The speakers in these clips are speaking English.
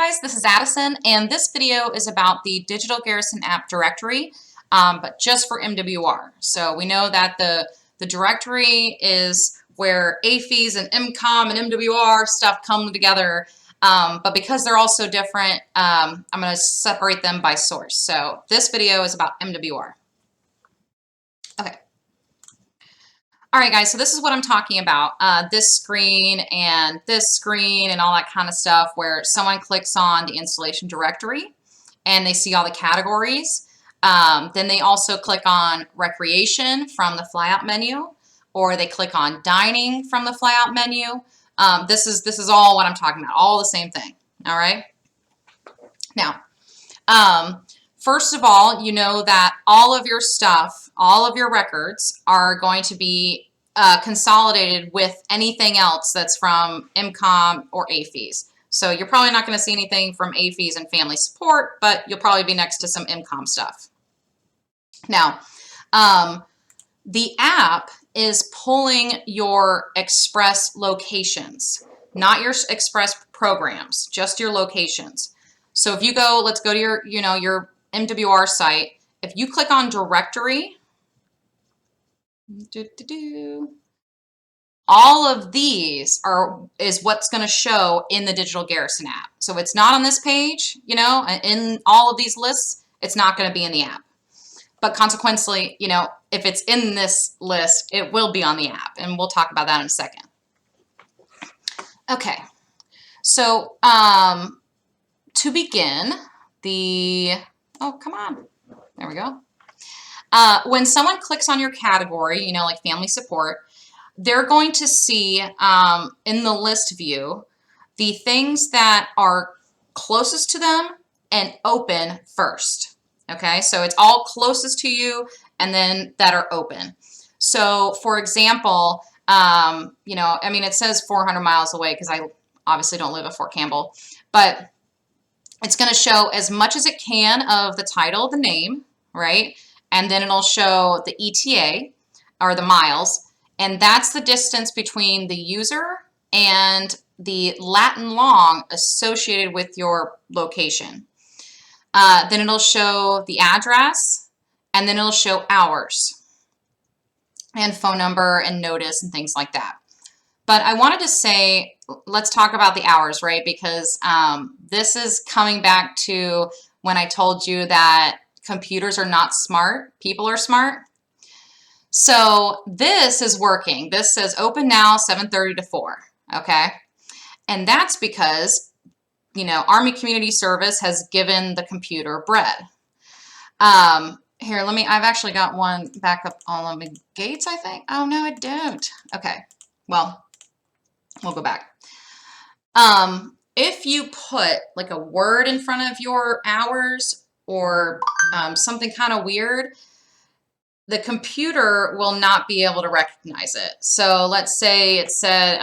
guys, this is Addison, and this video is about the Digital Garrison app directory, but just for MWR. So we know that the directory is where AFES and MCOM and MWR stuff come together, but because they're all so different, I'm going to separate them by source. So this video is about MWR. Okay. All right, guys, so this is what I'm talking about, this screen and all that kind of stuff where someone clicks on the installation directory and they see all the categories. Then they also click on recreation from the flyout menu, or they click on dining from the flyout menu. This is all what I'm talking about, all the same thing, all right? Now, first of all, you know that all of your stuff, all of your records are going to be consolidated with anything else that's from MCOM or AFES. So you're probably not going to see anything from AFES and family support, but you'll probably be next to some MCOM stuff. Now, the app is pulling your Express locations, not your Express programs, just your locations. So if you go, let's go to your, your MWR site. If you click on directory, all of these is what's going to show in the Digital Garrison app. So it's not on this page, in all of these lists, it's not going to be in the app. But consequently, if it's in this list, it will be on the app, and we'll talk about that in a second. Okay, so to begin, oh, come on, there we go. When someone clicks on your category, like family support, they're going to see in the list view the things that are closest to them and open first. Okay, so it's all closest to you and then that are open. So for example, it says 400 miles away because I obviously don't live at Fort Campbell, but it's going to show as much as it can of the title, the name, right? And then it'll show the ETA, or the miles, and that's the distance between the user and the Latin long associated with your location. Then it'll show the address, and then it'll show hours, and phone number, and notice, and things like that. But I wanted to say, let's talk about the hours, right? Because this is coming back to when I told you that computers are not smart, people are smart. So this is working. This says open now 7:30 to 4, okay? And that's because, Army Community Service has given the computer bread. Here, I've actually got one back up on the gates, I think. Oh, no, I don't. Okay, well, we'll go back. If you put like a word in front of your hours or something kind of weird, the computer will not be able to recognize it. So let's say it said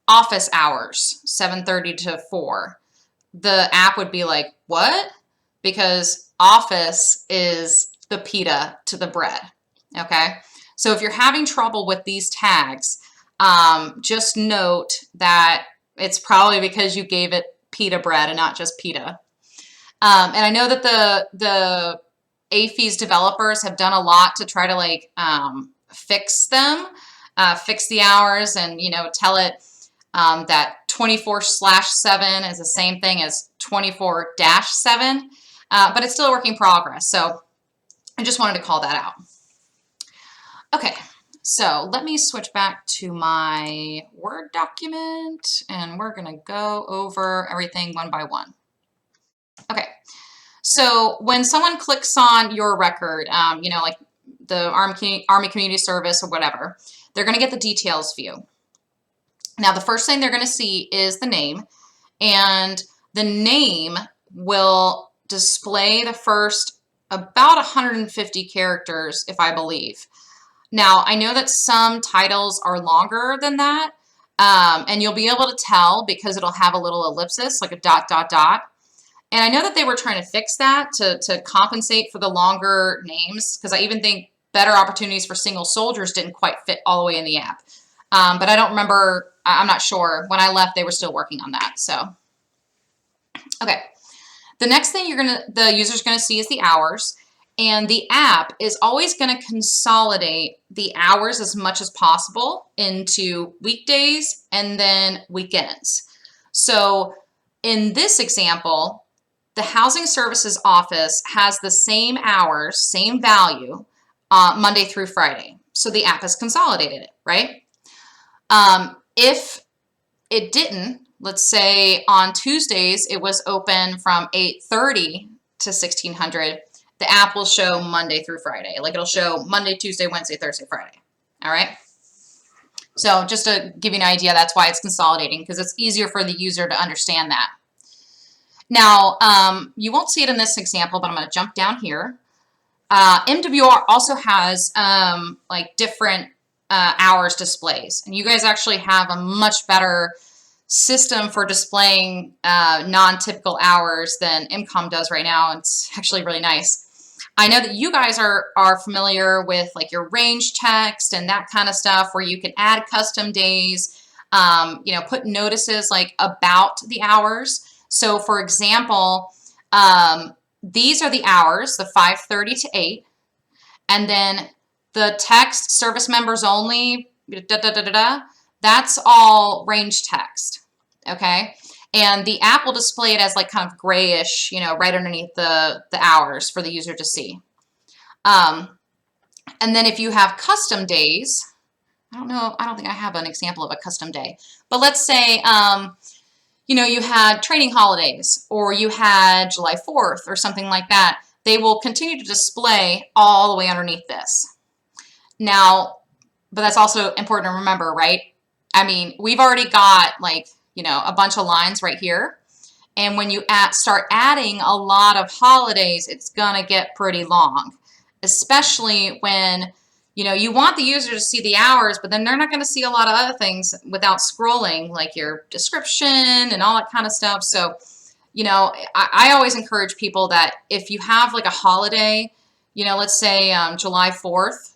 office hours, 7:30 to 4. The app would be like, what? Because office is the pita to the bread, okay? So if you're having trouble with these tags, just note that it's probably because you gave it pita bread and not just pita. And I know that the AFES developers have done a lot to try to fix them, fix the hours, and tell it that 24/7 is the same thing as 24-7, but it's still a work in progress. So I just wanted to call that out. Okay, so let me switch back to my Word document, and we're gonna go over everything one by one. Okay, so when someone clicks on your record, like the Army Community Service or whatever, they're going to get the details view. Now, the first thing they're going to see is the name, and the name will display the first about 150 characters, if I believe. Now, I know that some titles are longer than that, and you'll be able to tell because it'll have a little ellipsis, like a ... And I know that they were trying to fix that to compensate for the longer names, because I even think better opportunities for single soldiers didn't quite fit all the way in the app. But I don't remember, I'm not sure. When I left, they were still working on that. So, Okay, the next thing the user's gonna see is the hours, and the app is always gonna consolidate the hours as much as possible into weekdays and then weekends. So in this example, the housing services office has the same hours, same value, Monday through Friday. So the app has consolidated it, right? If it didn't, let's say on Tuesdays it was open from 8:30 to 1600, the app will show Monday through Friday. Like it'll show Monday, Tuesday, Wednesday, Thursday, Friday. All right. So just to give you an idea, that's why it's consolidating, because it's easier for the user to understand that. Now, you won't see it in this example, but I'm going to jump down here. MWR also has like different hours displays, and you guys actually have a much better system for displaying non-typical hours than MCOM does right now. It's actually really nice. I know that you guys are familiar with like your range text and that kind of stuff, where you can add custom days, you know, put notices like about the hours. So for example, these are the hours, the 5:30 to 8, and then the text service members only, that's all range text, okay? And the app will display it as like kind of grayish, you know, right underneath the hours for the user to see. And then if you have custom days, I don't think I have an example of a custom day, but let's say, you know, you had training holidays, or you had July 4th or something like that, they will continue to display all the way underneath this. Now, but that's also important to remember, right? I mean, we've already got like, you know, a bunch of lines right here. And when you start adding a lot of holidays, it's gonna get pretty long, especially when, you know, you want the user to see the hours, but then they're not gonna see a lot of other things without scrolling, like your description and all that kind of stuff. So, you know, I always encourage people that if you have like a holiday, you know, let's say July 4th,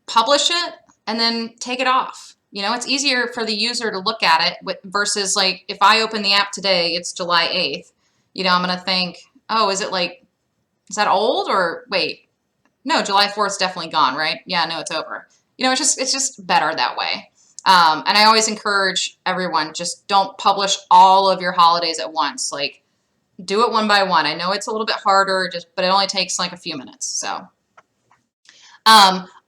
publish it and then take it off. You know, it's easier for the user to look at it versus like if I open the app today, it's July 8th. You know, I'm going to think, oh, is that old, or wait, no, July 4th is definitely gone, right? Yeah, no, it's over. You know, it's just better that way. And I always encourage everyone, just don't publish all of your holidays at once. Like, do it one by one. I know it's a little bit harder, but it only takes like a few minutes. So,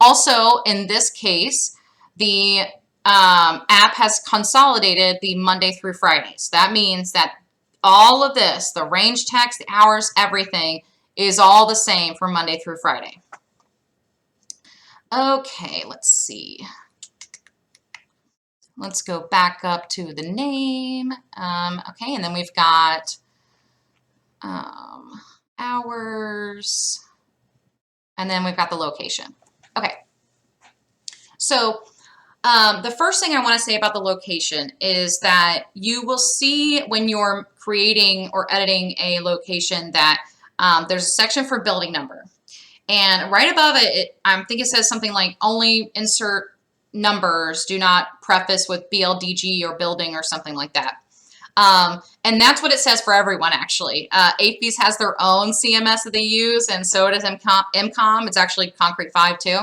also in this case, the app has consolidated the Monday through Fridays. That means that all of this, the range text, the hours, everything is all the same for Monday through Friday. Okay, let's see. Let's go back up to the name. Okay, and then we've got hours, and then we've got the location. Okay, so the first thing I want to say about the location is that you will see when you're creating or editing a location that there's a section for building number. And right above it, I think it says something like only insert numbers, do not preface with BLDG or building or something like that. And that's what it says for everyone, actually. AFES has their own CMS that they use, and so does MCOM. It's actually Concrete 5 too.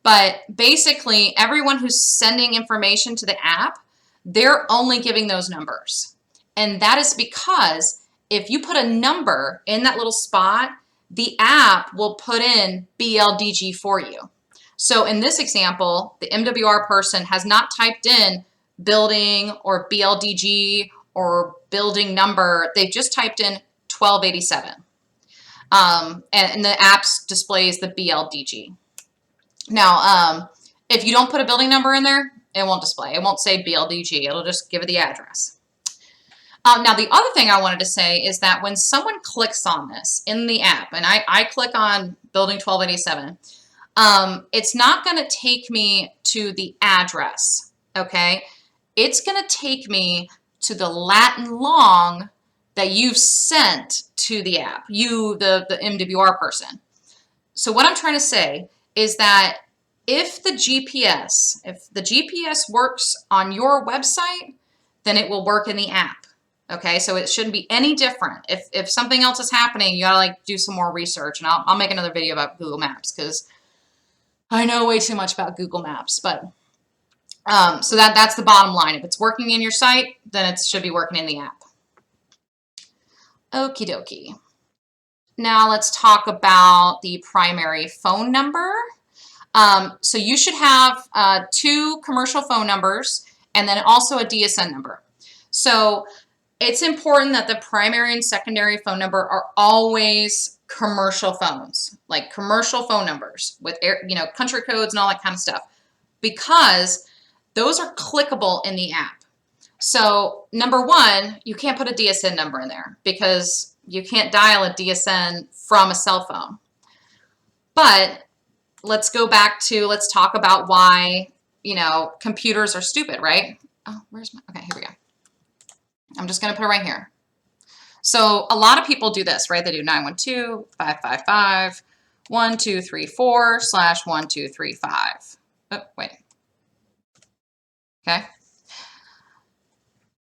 But basically, everyone who's sending information to the app, they're only giving those numbers. And that is because if you put a number in that little spot, the app will put in BLDG for you. So in this example, the MWR person has not typed in building or BLDG or building number. They've just typed in 1287. And the app displays the BLDG. Now, if you don't put a building number in there, it won't display. It won't say BLDG. It'll just give it the address. Now, the other thing I wanted to say is that when someone clicks on this in the app, and I click on building 1287, it's not going to take me to the address, okay? It's going to take me to the Latin long that you've sent to the app, you, the MWR person. So what I'm trying to say is that if the GPS works on your website, then it will work in the app. Okay, so it shouldn't be any different. If something else is happening, you gotta like do some more research, and I'll make another video about Google Maps because I know way too much about Google Maps. But so that's the bottom line. If it's working in your site, then it should be working in the app. Okie dokie. Now let's talk about the primary phone number. So you should have 2 commercial phone numbers and then also a DSN number. So it's important that the primary and secondary phone number are always commercial phones, like commercial phone numbers with country codes and all that kind of stuff, because those are clickable in the app. So number one, you can't put a DSN number in there because you can't dial a DSN from a cell phone. But let's go back to, let's talk about why, computers are stupid, right? Oh, where's my, okay, here we go. I'm just going to put it right here. So a lot of people do this, right? They do 912-555-1234/1235. Oh, wait. Okay.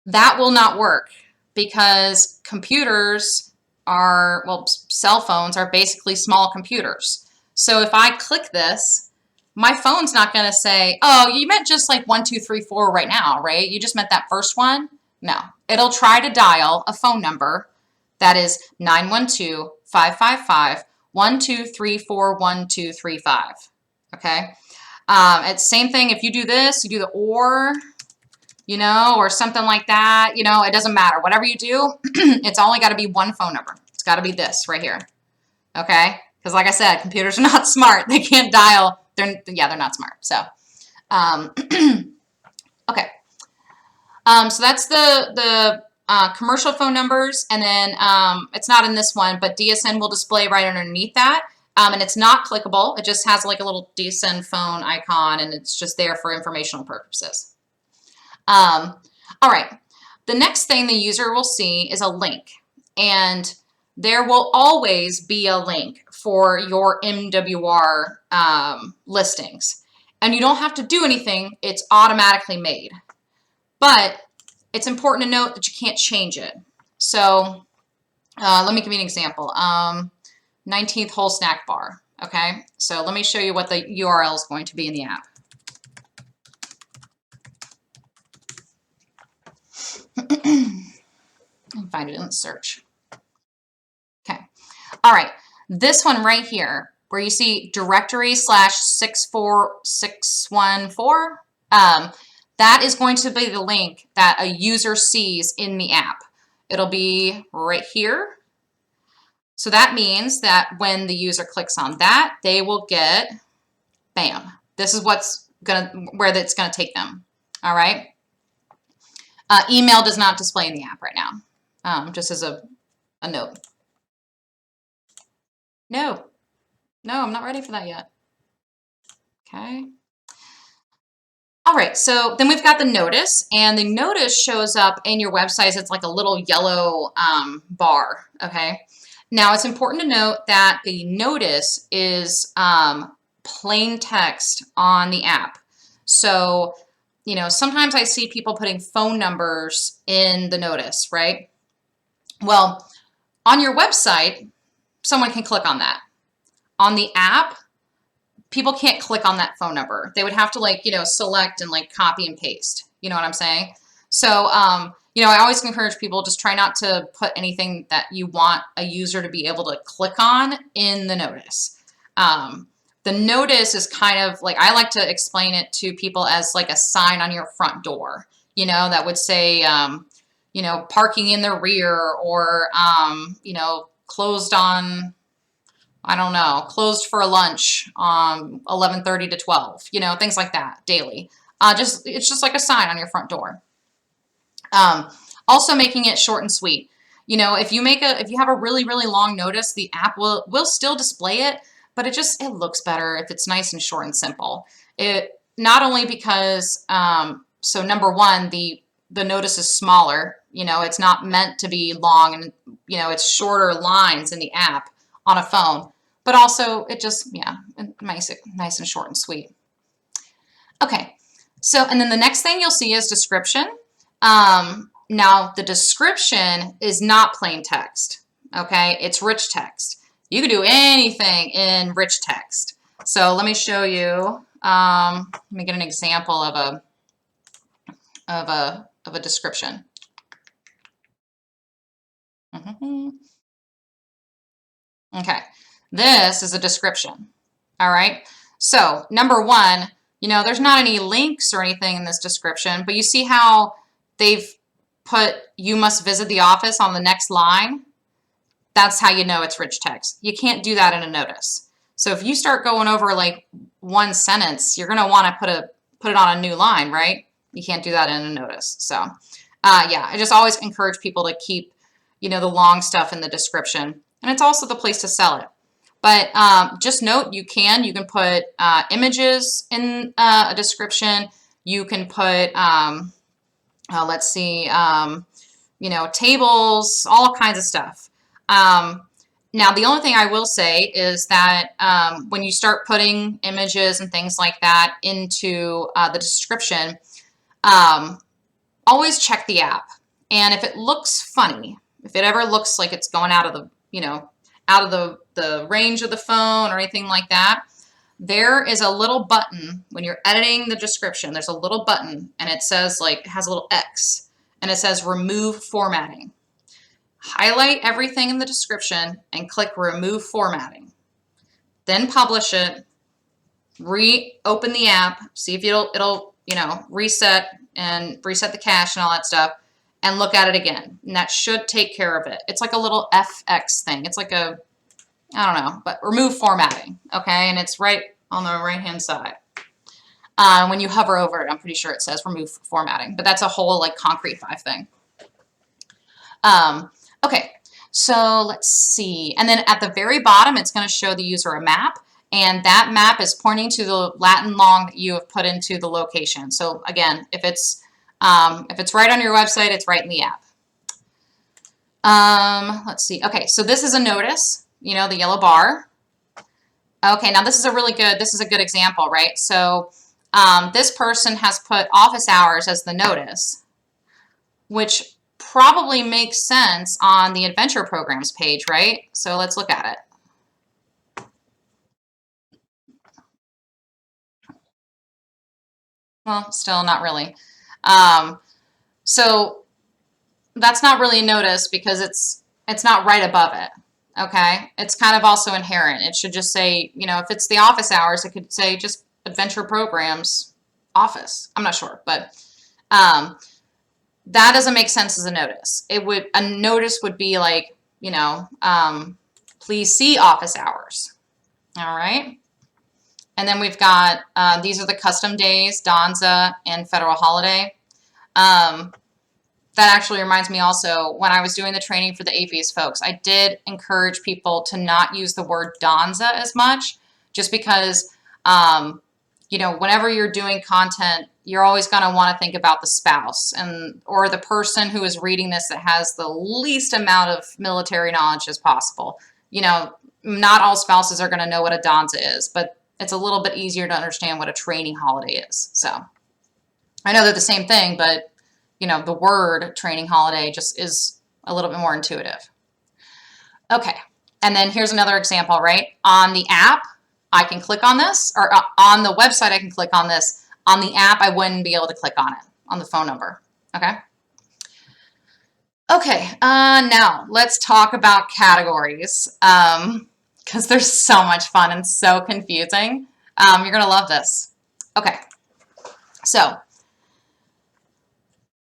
That will not work because computers are, well, cell phones are basically small computers. So if I click this, my phone's not going to say, oh, you meant just like 1234 right now, right? You just meant that first one? No, it'll try to dial a phone number that is 912-555-1234-1235. Okay. It's same thing. If you do this, you do the or, or something like that, it doesn't matter. Whatever you do, it's only got to be one phone number. It's got to be this right here. Okay. Because like I said, computers are not smart. They can't dial. They're not smart. So, okay. So that's the commercial phone numbers, and then it's not in this one, but DSN will display right underneath that, and it's not clickable. It just has like a little DSN phone icon, and it's just there for informational purposes. All right, the next thing the user will see is a link, and there will always be a link for your MWR listings, and you don't have to do anything. It's automatically made. But it's important to note that you can't change it. So let me give you an example. 19th hole snack bar. Okay, so let me show you what the URL is going to be in the app. And find it in the search. Okay, all right. This one right here, where you see directory/64614. That is going to be the link that a user sees in the app. It'll be right here. So that means that when the user clicks on that, they will get, bam. This is where it's gonna take them. All right. Email does not display in the app right now. Just as a note. No, I'm not ready for that yet. Okay. All right, so then we've got the notice, and the notice shows up in your website. It's like a little yellow bar, okay? Now, it's important to note that the notice is plain text on the app. So, sometimes I see people putting phone numbers in the notice, right? Well, on your website, someone can click on that. On the app, people can't click on that phone number. They would have to select and copy and paste. You know what I'm saying? So, I always encourage people, just try not to put anything that you want a user to be able to click on in the notice. The notice is kind of like, I like to explain it to people as like a sign on your front door, that would say, parking in the rear, or, closed on, I don't know, closed for lunch 11:30 to 12, things like that daily. It's just like a sign on your front door. Also making it short and sweet. If you have a really, really long notice, the app will still display it, but it looks better if it's nice and short and simple. It not only because, so number one, the notice is smaller, it's not meant to be long, and, it's shorter lines in the app on a phone. But also, it makes it nice and short and sweet. Okay, so, and then the next thing you'll see is description. Now, the description is not plain text, okay? It's rich text. You can do anything in rich text. So let me show you, let me get an example of a description. Okay, this is a description, all right? So number one, you know, there's not any links or anything in this description, but you see how they've put, you must visit the office on the next line? That's how you know it's rich text. You can't do that in a notice. So if you start going over like one sentence, you're gonna wanna put it on a new line, right? You can't do that in a notice. So yeah, I just always encourage people to keep, you know, the long stuff in the description. And it's also the place to sell it. But just note, you can put images in a description. You can put, let's see, you know, tables, all kinds of stuff. Now, the only thing I will say is that when you start putting images and things like that into the description, always check the app. And if it looks funny, if it ever looks like it's going out of the, you know, out of the range of the phone or anything like that, there is a little button when you're editing the description. There's a little button and it says, like, it has a little X and it says remove formatting. Highlight everything in the description and click remove formatting. Then publish it, reopen the app, see if it'll you know, reset the cache and all that stuff, and look at it again. And that should take care of it. It's like a little FX thing. It's like a, I don't know, but remove formatting, okay? And it's right on the right-hand side. When you hover over it, I'm pretty sure it says remove formatting, but that's a whole like Concrete 5 thing. Okay, so let's see. And then at the very bottom, it's going to show the user a map, and that map is pointing to the Latin long that you have put into the location. So again, if it's right on your website, it's right in the app. Let's see. Okay, so this is a notice, you know, the yellow bar. Okay, now this is a good example, right? So this person has put office hours as the notice, which probably makes sense on the adventure programs page, right? So let's look at it. Well, still not really. So that's not really a notice because it's not right above it. Okay, it's kind of also inherent. It should just say, you know, if it's the office hours, it could say just adventure programs office. I'm not sure, but that doesn't make sense as a notice. A notice would be like, you know, please see office hours. All right. And then we've got, these are the custom days, Donza and federal holiday. That actually reminds me also, when I was doing the training for the APHIS folks, I did encourage people to not use the word Donza as much, just because, you know, whenever you're doing content, you're always going to want to think about the spouse or the person who is reading this that has the least amount of military knowledge as possible. You know, not all spouses are going to know what a Donza is, but it's a little bit easier to understand what a training holiday is. So I know they're the same thing, but you know, the word training holiday just is a little bit more intuitive. Okay, and then here's another example, right? On the app, I can click on this, or on the website, I can click on this. On the app, I wouldn't be able to click on it, on the phone number, okay? Okay, now let's talk about categories, because they're so much fun and so confusing. You're gonna love this. Okay, so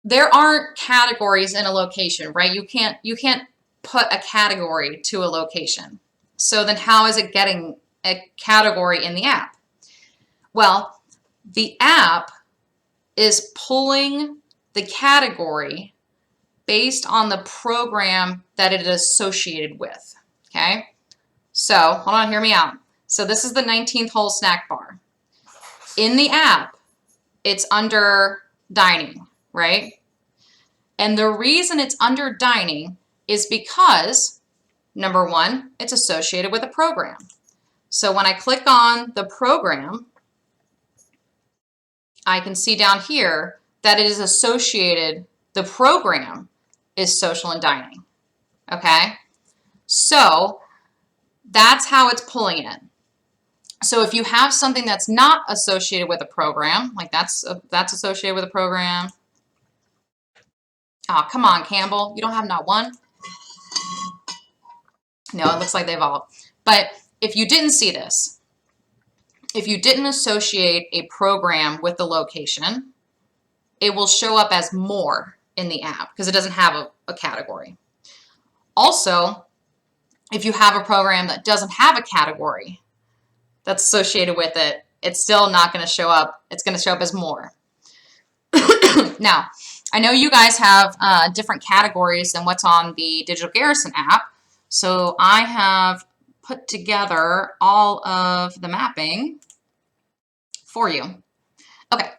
there aren't categories in a location, right? You can't put a category to a location. So then how is it getting a category in the app? Well, the app is pulling the category based on the program that it is associated with, okay? So, hold on, hear me out. So this is the 19th hole snack bar. In the app, it's under dining, right? And the reason it's under dining is because, number one, it's associated with a program. So when I click on the program, I can see down here that it is associated, The program is social and dining. Okay, so that's how it's pulling it. So if you have something that's not associated with a program, like that's associated with a program. Oh, come on, Campbell. You don't have not one? No, it looks like they've all. But if you didn't see this, if you didn't associate a program with the location, it will show up as more in the app because it doesn't have a category. Also, if you have a program that doesn't have a category that's associated with it, it's still not going to show up. It's going to show up as more. Now, I know you guys have different categories than what's on the Digital Garrison app. So I have put together all of the mapping for you. Okay,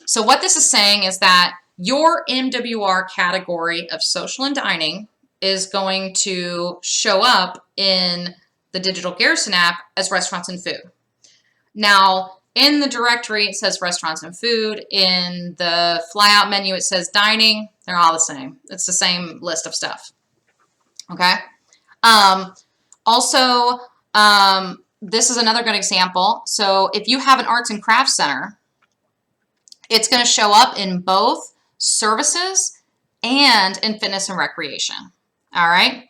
so what this is saying is that your MWR category of social and dining is going to show up in the Digital Garrison app as restaurants and food. Now, in the directory, it says restaurants and food. In the flyout menu, it says dining. They're all the same. It's the same list of stuff. Okay. Also, this is another good example. So if you have an arts and crafts center, it's going to show up in both services and in fitness and recreation. All right.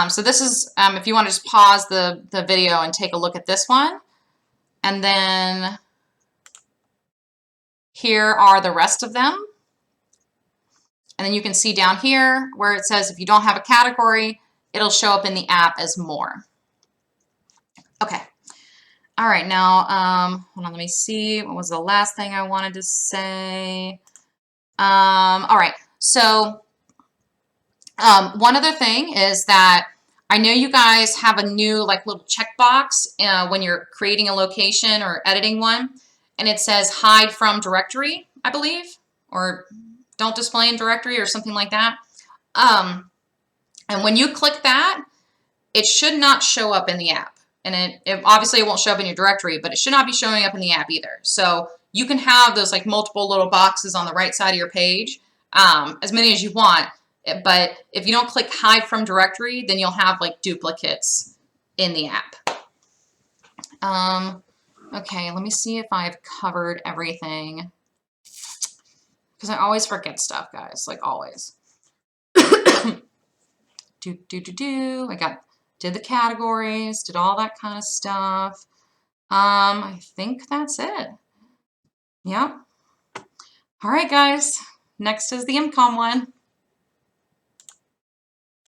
So this is, if you want to just pause the video and take a look at this one. And then here are the rest of them. And then you can see down here where it says if you don't have a category, it'll show up in the app as more. Okay. All right. Now, hold on. Let me see. What was the last thing I wanted to say? All right. So one other thing is that I know you guys have a new like little checkbox when you're creating a location or editing one, and it says hide from directory, I believe, or don't display in directory or something like that. And when you click that, it should not show up in the app. And it obviously it won't show up in your directory, but it should not be showing up in the app either. So you can have those like multiple little boxes on the right side of your page, as many as you want. But if you don't click hide from directory, then you'll have like duplicates in the app. Okay, let me see if I've covered everything. Because I always forget stuff, guys, like always. I did the categories, did all that kind of stuff. I think that's it. Yep. All right, guys. Next is the MCOM one.